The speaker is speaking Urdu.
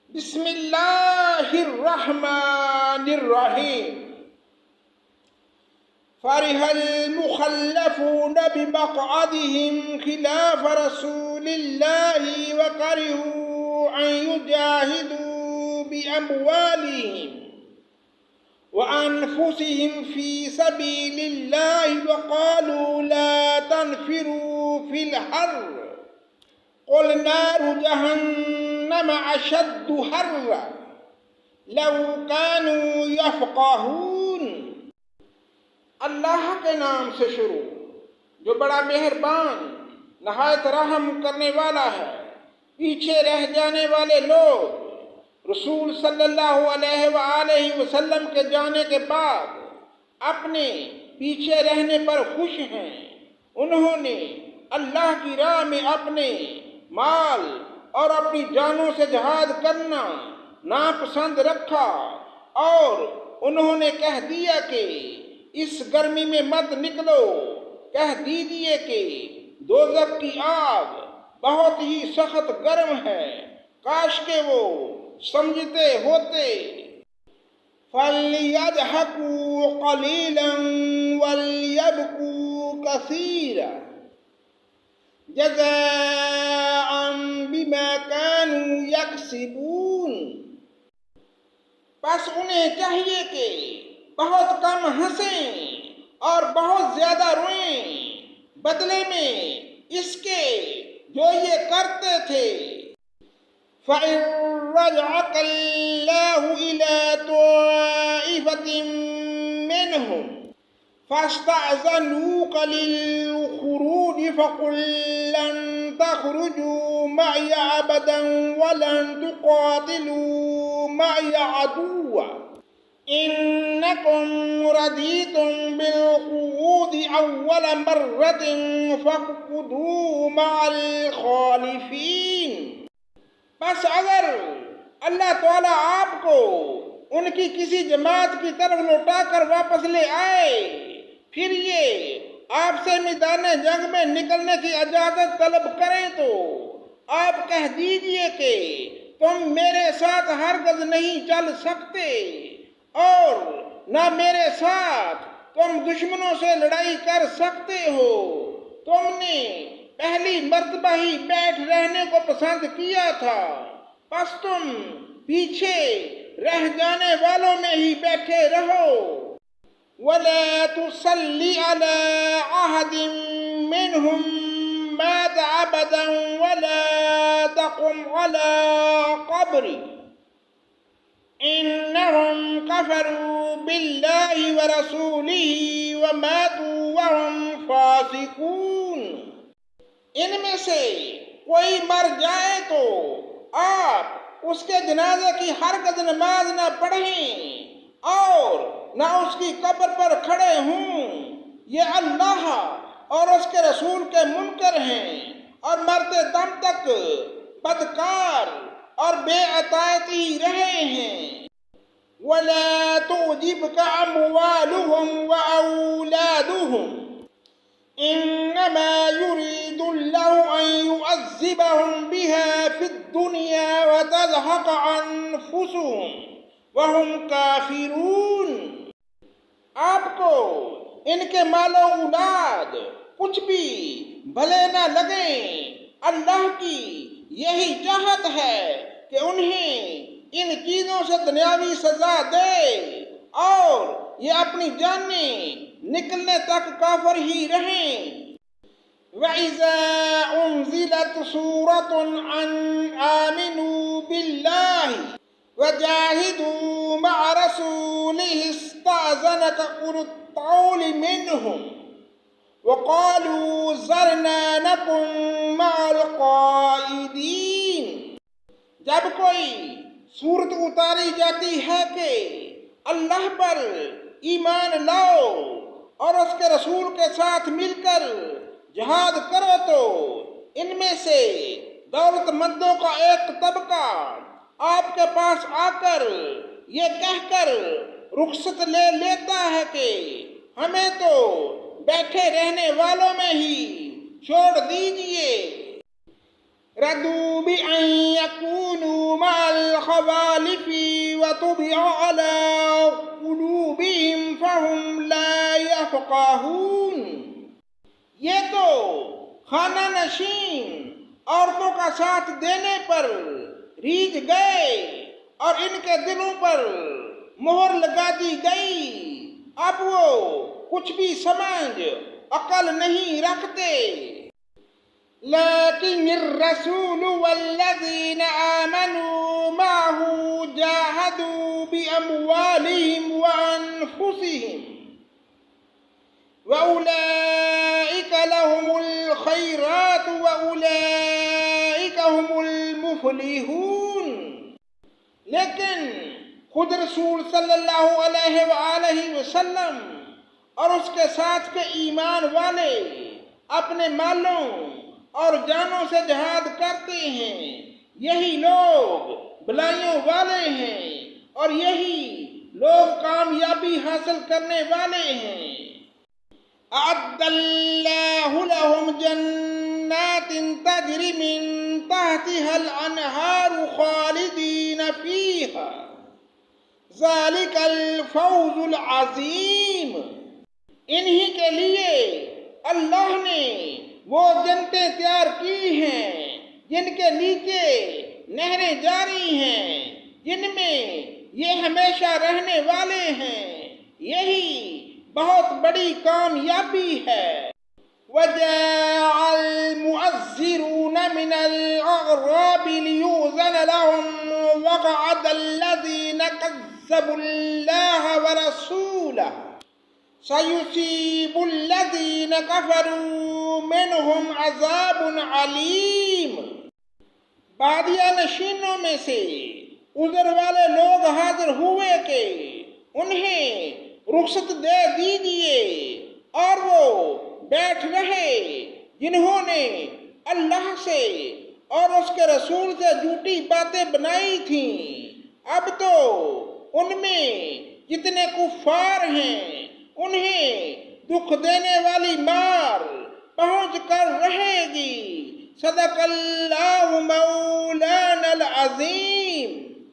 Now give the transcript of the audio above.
بسم اللہ الرحمن الرحیم فرح المخلفون بمقعدهم خلاف رسول الله وكرهوا أن يجاهدوا بأموالهم وأنفسهم في سبيل الله وقالوا لا تنفروا في الحر قل نار جهنم أشد حرا لو كانوا يفقهون۔ اللہ کے نام سے شروع جو بڑا مہربان نہایت رحم کرنے والا ہے۔ پیچھے رہ جانے والے لوگ رسول صلی اللہ علیہ وآلہ وسلم کے جانے کے بعد اپنے پیچھے رہنے پر خوش ہیں۔ انہوں نے اللہ کی راہ میں اپنے مال اور اپنی جانوں سے جہاد کرنا ناپسند رکھا، اور انہوں نے کہہ دیا کہ اس گرمی میں مت نکلو۔ کہہ دیجئے کہ دوزخ کی آگ بہت ہی سخت گرم ہے، کاش کہ وہ سمجھتے ہوتے۔ فَلْيَضْحَكُوا قَلِيلًا وَلْيَبْكُوا كَثِيرًا جَزَاءً بِمَا كَانُوا يَكْسِبُونَ۔ پس انہیں چاہیے کہ بہت کم ہنسیں اور بہت زیادہ روئیں بدلے میں اس کے جو یہ کرتے تھے۔ فَإِن رَّجَعَكَ اللَّهُ إِلَىٰ طَائِفَةٍ مِّنْهُمْ فَاسْتَأْذَنُوكَ لِلْخُرُوجِ فَقُل لَّن تَخْرُجُوا مَعِيَ أَبَدًا وَلَن تُقَاتِلُوا مَعِيَ عَدُوًّا إِنَّكُمْ رَضِيتُم بِالْقُعُودِ أَوَّلَ مَرَّةٍ فَاقْعُدُوا مَعَ الْخَالِفِينَ۔ بس اگر اللہ تعالیٰ آپ کو ان کی کسی جماعت کی طرف لوٹا کر واپس لے آئے، پھر یہ آپ سے میدان جنگ میں نکلنے کی اجازت طلب کریں تو آپ کہہ دیجئے کہ تم میرے ساتھ ہرگز نہیں چل سکتے، اور نہ میرے ساتھ تم دشمنوں سے لڑائی کر سکتے ہو۔ تم نے پہلی مرتبہ ہی بیٹھ رہنے کو پسند کیا تھا، پس تم پیچھے رہ جانے والوں میں ہی بیٹھے رہو۔ وَلَا تُصَلِّ عَلَىٰ أَحَدٍ مِّنْهُم مَّاتَ أَبَدًا وَلَا تَقُمْ عَلَىٰ قَبْرِهِ إِنَّهُمْ كَفَرُوا بِاللَّهِ وَرَسُولِهِ وَمَاتُوا وَهُمْ فَاسِقُونَ۔ ان میں سے کوئی مر جائے تو آپ اس کے جنازے کی ہرگز نماز نہ پڑھیں اور نہ اس کی قبر پر کھڑے ہوں۔ یہ اللہ اور اس کے رسول کے منکر ہیں اور مرتے دم تک بدکار اور بے اطاعتی رہے ہیں۔ وَلَا تُعْجِبْكَ أَمْوَالُهُمْ وَأَوْلَادُهُمْ إِنَّمَا يُرِيدُ اللَّهُ أَن يُعَذِّبَهُم بِهَا فِي الدُّنْيَا وَتَزْهَقَ أَنفُسُهُمْ وَهُمْ كَافِرُونَ۔ آپ کو ان کے مال و اولاد کچھ بھی بھلے نہ لگیں، اللہ کی یہی چاہت ہے کہ انہیں ان چیزوں سے دنیاوی سزا دے اور یہ اپنی جانیں نکلنے تک کافر ہی رہیں۔ وَإِذَا أُنزِلَتْ سُورَةٌ أَنْ آمِنُوا بِاللَّهِ وَجَاهِدُوا مَعَ رَسُولِهِ اسْتَأْذَنَكَ أُولُو الطَّوْلِ مِنْهُمْ وَقَالُوا ذَرْنَا نَكُن مَّعَ الْقَاعِدِينَ۔ جب کوئی صورت اتاری جاتی ہے کہ اللہ پر ایمان لاؤ اور اس کے رسول کے ساتھ مل کر جہاد کرو، تو ان میں سے دولت مندوں کا ایک طبقہ آپ کے پاس آ کر یہ کہہ کر رخصت لے لیتا ہے کہ ہمیں تو بیٹھے رہنے والوں میں ہی چھوڑ دیجئے۔ رَضُوا بِأَن يَكُونُوا مَعَ طبع على قلوبهم فهم لا يفقهون۔ یہ تو خانہ نشین عورتوں کا ساتھ دینے پر ریجھ گئے اور ان کے دلوں پر مہر لگا دی گئی، اب وہ کچھ بھی سمجھ عقل نہیں رکھتے۔ لیکن الرسول والذین آمنوا معه جاہدوا باموالہم وانفسہم وأولئك لهم الخيرات وأولئك هم المفلحون۔ لیکن خود رسول صلی اللہ علیہ وآلہ وسلم اور اس کے ساتھ کے ایمان والے اپنے مالوں اور جانوں سے جہاد کرتے ہیں، یہی لوگ بھلائیوں والے ہیں اور یہی لوگ کامیابی حاصل کرنے والے ہیں۔ اعد اللہ لهم جنات تجری من تحتها الانہار خالدین فیہا ذالک الفوز العظیم۔ انہی کے لیے اللہ نے وہ جنتیں تیار کی ہیں جن کے نیچے نہریں جاری ہیں، جن میں یہ ہمیشہ رہنے والے ہیں، یہی بہت بڑی کامیابی ہے۔ وَجَاءَ الْمُعَذِّرُونَ مِنَ الْأَعْرَابِ لِيُؤْذَنَ لَهُمْ وَقَعَدَ الَّذِينَ كَذَّبُوا اللَّهَ وَرَسُولَهُ سَيُصِيبُ الَّذِينَ كَفَرُوا مِنْهُمْ عَذَابٌ عَلِيمٌ۔ بادیہ نشینوں میں سے عذر والے لوگ حاضر ہوئے کہ انہیں رخصت دے دیجیے، اور وہ بیٹھ رہے جنہوں نے اللہ سے اور اس کے رسول سے جھوٹی باتیں بنائی تھیں، اب تو ان میں جتنے کفار ہیں انہیں دکھ دینے والی مار پہنچ کر رہے گی۔ صدق اللہ مولانا العظیم۔